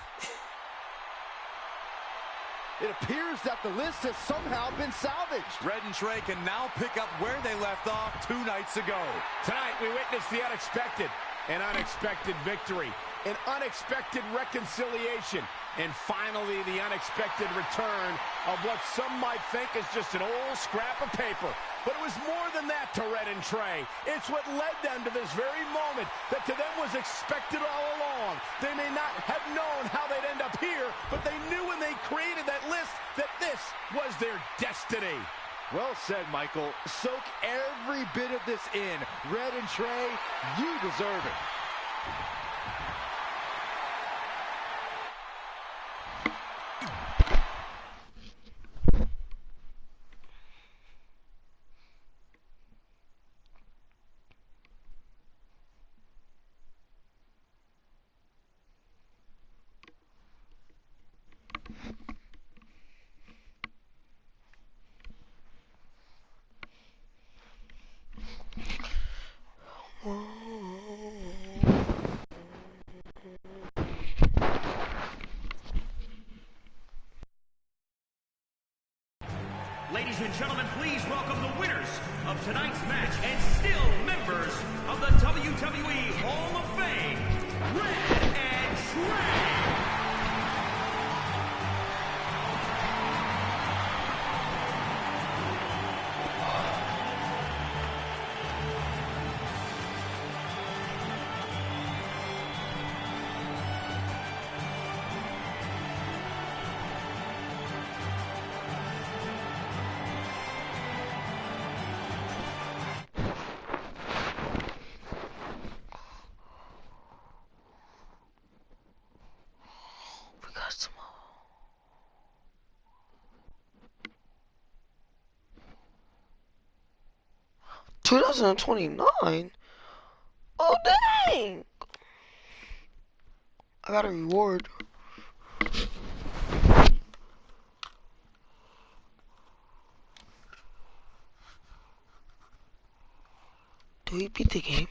It appears that the list has somehow been salvaged. Red and Trey can now pick up where they left off 2 nights ago. Tonight, we witnessed the unexpected, an unexpected victory, an unexpected reconciliation, and finally the unexpected return of what some might think is just an old scrap of paper. But it was more than that to Red and Trey. It's what led them to this very moment that to them was expected all along. They may not have known how they'd end up here, but they knew when they created that list that this was their destiny. Well said, Michael. Soak every bit of this in. Red and Trey, you deserve it. Ladies and gentlemen, please welcome the winners of tonight's match and still members of the WWE Hall of Fame, Red and Trey. We got some. 2029? Oh dang! I got a reward. Do we beat the game?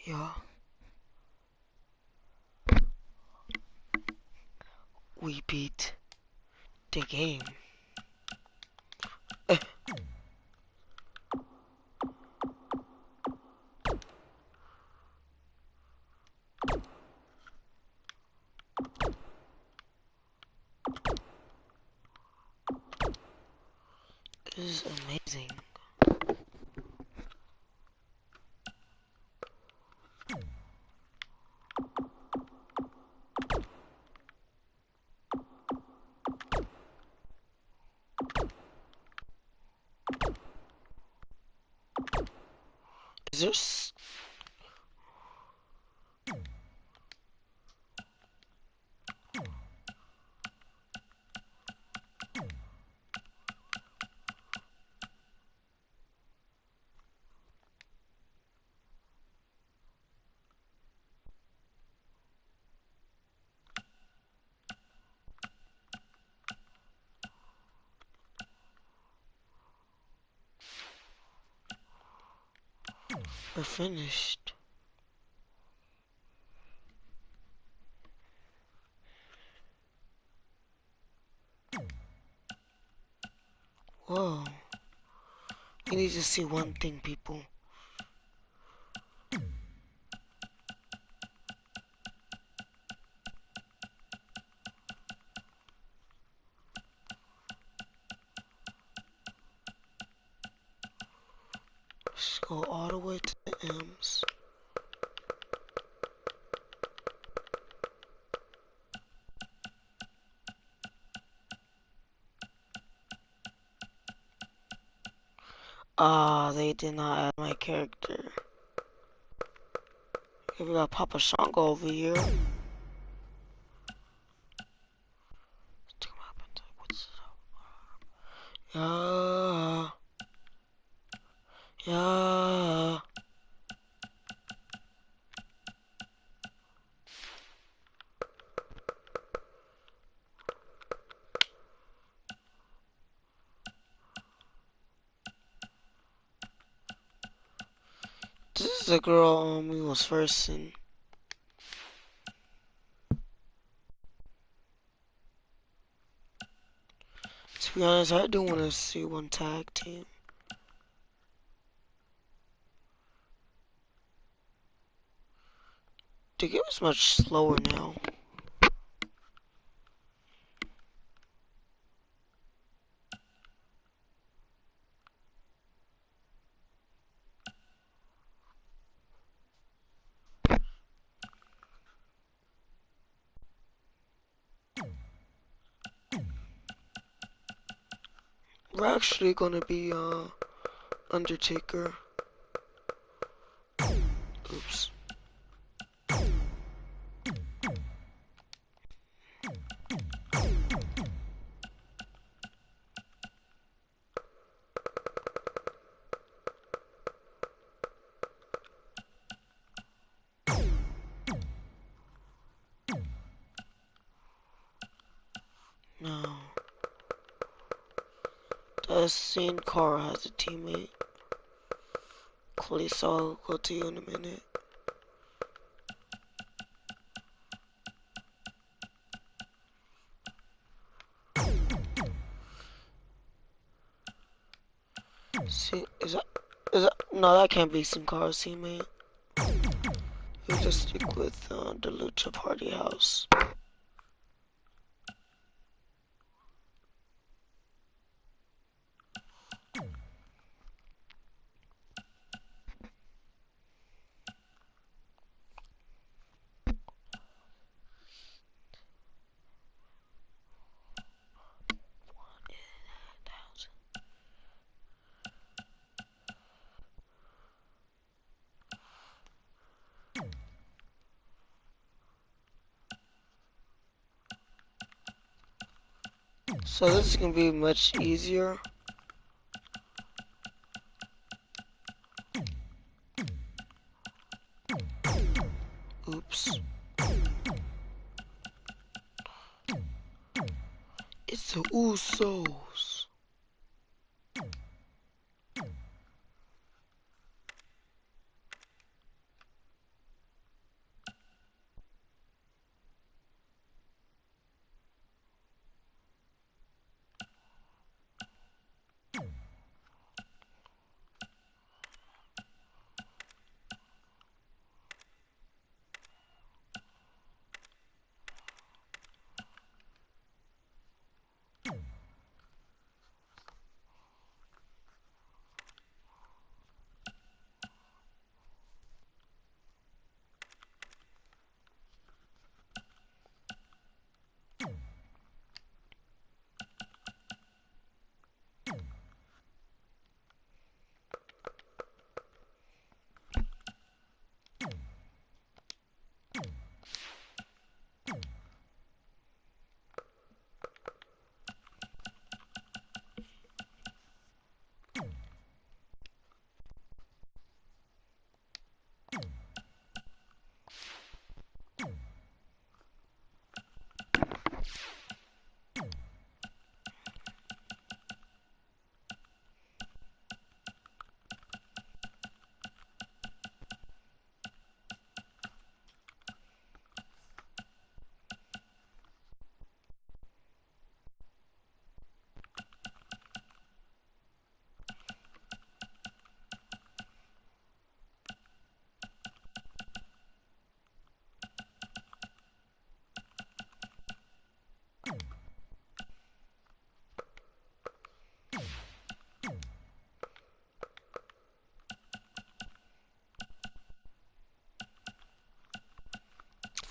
Yeah. We beat the game. This is amazing. Is this? We're finished. Whoa. You need to see one thing, people. Let's go all the way to the M's. Ah, they did not add my character. Here we got Papa Shango over here. Yeah. Yeah. This is the girl we was first in. To be honest, I do want to see one tag team. The game is much slower now. We're actually gonna be Undertaker. Oops. has seen Cara has a teammate. Khalees, I'll go to you in a minute. See, is that no, that can't be Sin Cara's teammate. He'll just stick with the Lucha Party House. So this is gonna be much easier. Oops. It's the Usos.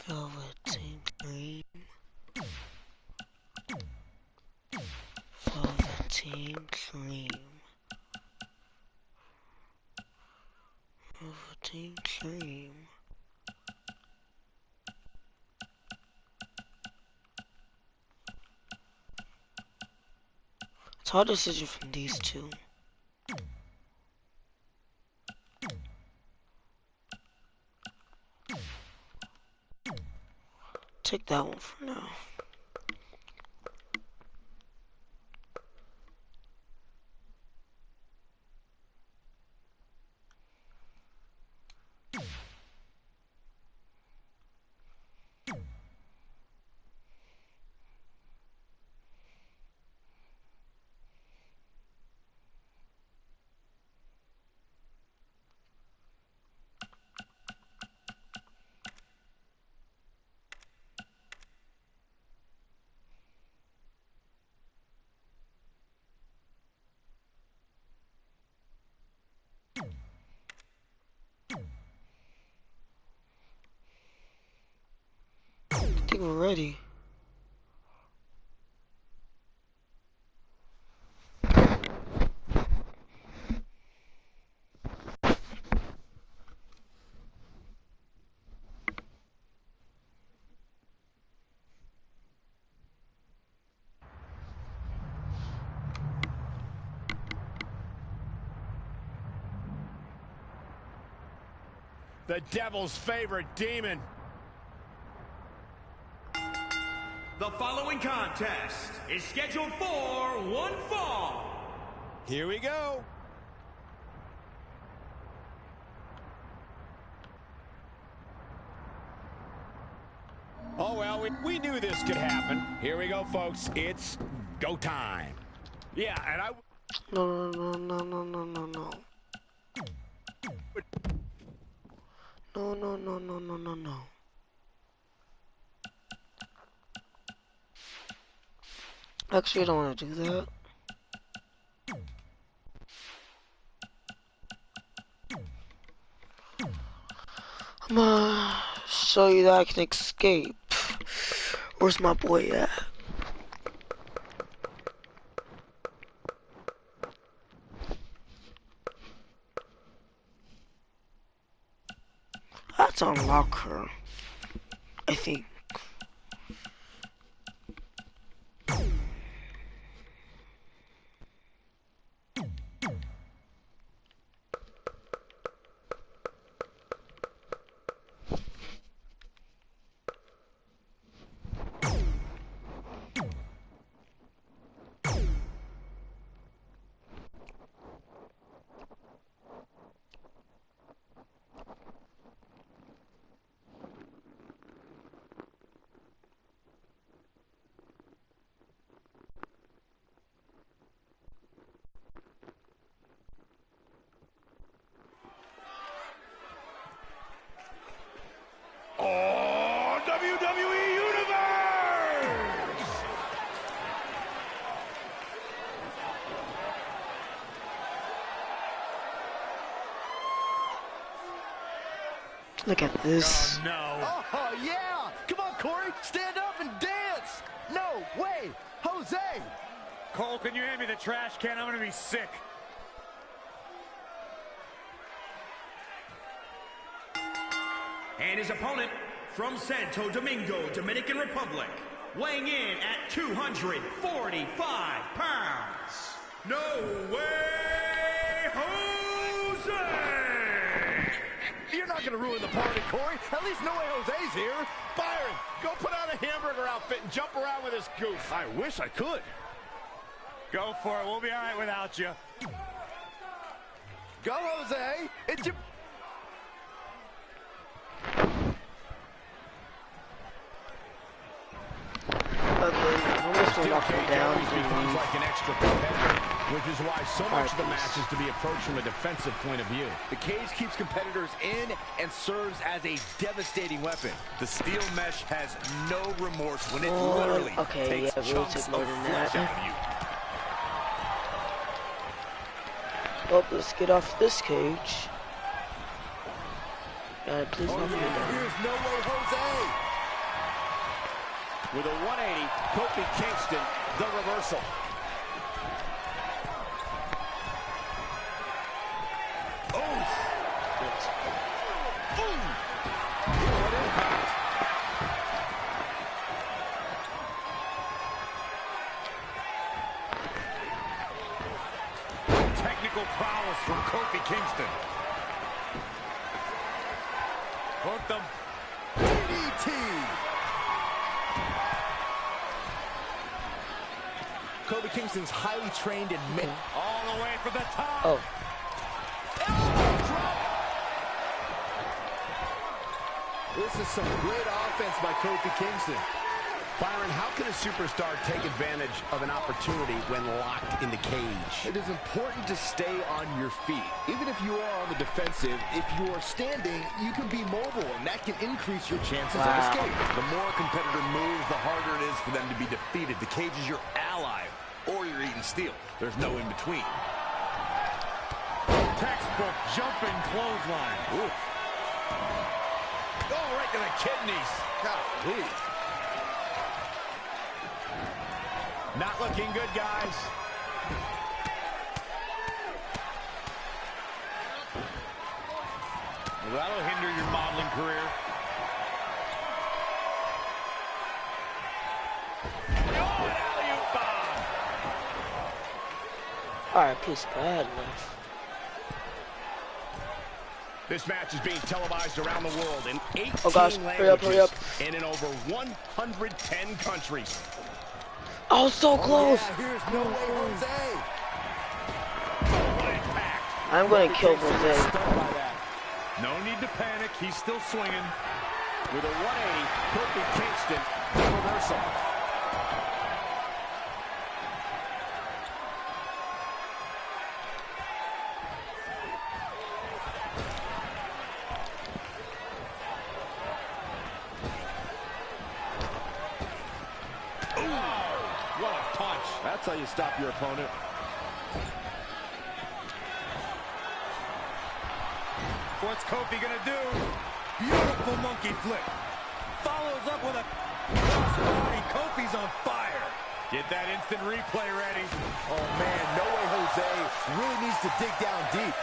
Velveteen cream. Velveteen cream. Velveteen cream. It's a hard decision from these two. Take that one for now. I think we're ready. The Devil's favorite demon. The following contest is scheduled for one fall. Here we go. Oh, well, we knew this could happen. Here we go, folks. It's go time. Yeah, and I... No. No. Actually, I don't want to do that. I'm gonna show you that I can escape. Where's my boy at? That's unlock her, I think. Oh, WWE Universe! Look at this. Oh, no. Oh, yeah! Come on, Corey, stand up and dance! No, way! Jose! Cole, can you hand me the trash can? I'm gonna be sick. And his opponent from Santo Domingo, Dominican Republic, weighing in at 245 pounds. No way, Jose! You're not gonna ruin the party, Corey. At least No Way Jose's here. Byron, go put on a hamburger outfit and jump around with this goof. I wish I could. Go for it. We'll be all right without you. Go, Jose. It's your... I'm just gonna knock him down. Becomes like an extra competitor, which is why so much of the match is to be approached from a defensive point of view. The cage keeps competitors in and serves as a devastating weapon. The steel mesh has no remorse when it literally takes chunks of flesh out of you. Oh, let's get off this cage. Please not be down. Here's No Way Jose. With a 180, Kofi Kingston, the reversal. Oh! What impact! Technical prowess from Kofi Kingston. Hooked them. DDT. Kofi Kingston's highly trained in mid. All the way from the top. Oh. Elbow drop. This is some great offense by Kofi Kingston. Byron, how can a superstar take advantage of an opportunity when locked in the cage? It is important to stay on your feet. Even if you are on the defensive, if you are standing, you can be mobile, and that can increase your chances of escape. The more a competitor moves, the harder it is for them to be defeated. The cage is your ally, or you're eating steel. There's no in between. Textbook jumping clothesline. Oof. Oh, right to the kidneys. Golly. Not looking good, guys. Well, that'll hinder your modeling career. Oh, an alley-oop bomb. Alright, please, bad enough. This match is being televised around the world in 18 Oh gosh, hurry up, hurry up. and in over 110 countries. Oh, so close. Yeah, here's No Way Jose. I'm gonna kill Jose. No need to panic. He's still swinging. With a 180, Kofi Kingston, the reversal. What a punch. That's how you stop your opponent. What's Kofi gonna do? Beautiful monkey flip. Follows up with a crossbody. Kofi's on fire. Get that instant replay ready. Oh man, no way Jose really needs to dig down deep.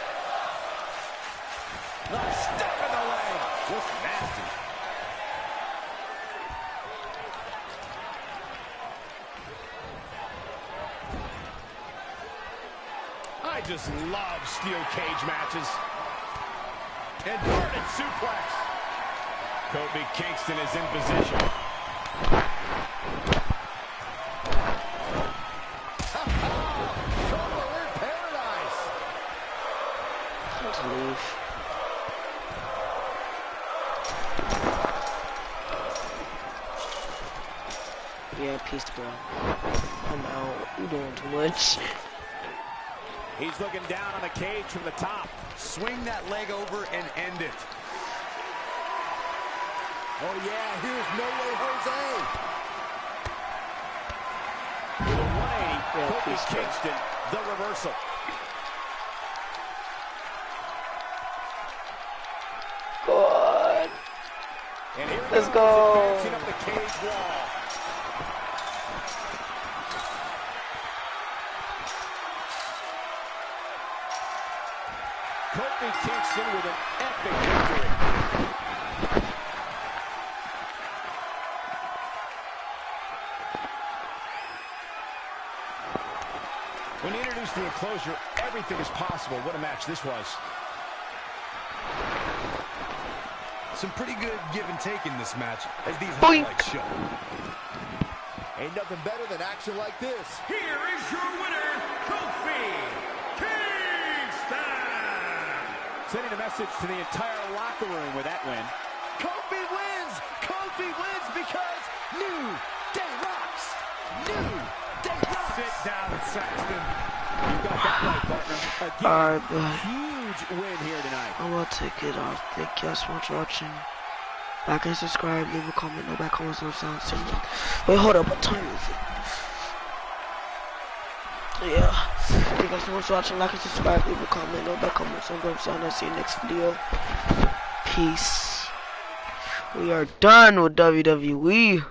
Step in the leg. Just nasty. I just love steel cage matches. Inverted suplex. Kofi Kingston is in position. Trouble in paradise. Let's leave. Yeah, peace, bro. I'm out. You're doing too much. He's looking down on the cage from the top. Swing that leg over and end it. Oh yeah, here's no way Jose. With a 180, Kofi Kingston, the reversal. God. And here Let's go. Advancing up the cage wall. Kofi Kingston with an epic victory. When introduced to the enclosure, everything is possible. What a match this was. Some pretty good give and take in this match, as these Boink. highlights show. Ain't nothing better than action like this. Here is your winner, Kofi Kingston. Sending a message to the entire locker room with that win. Kofi wins! Kofi wins because New Day rocks! New Day rocks! Sit down, Saxton. You got that right, partner. Again, Alright, but huge win here tonight. I'm gonna take it off. Thank you guys so much for watching. Like and subscribe, leave a comment, no back comments, no sound signal. Wait, hold up, what time is it? Yeah. Thank you guys so much for watching. Like and subscribe, leave a comment, no back comments, no sound. I'll see you next video. Peace. We are done with WWE.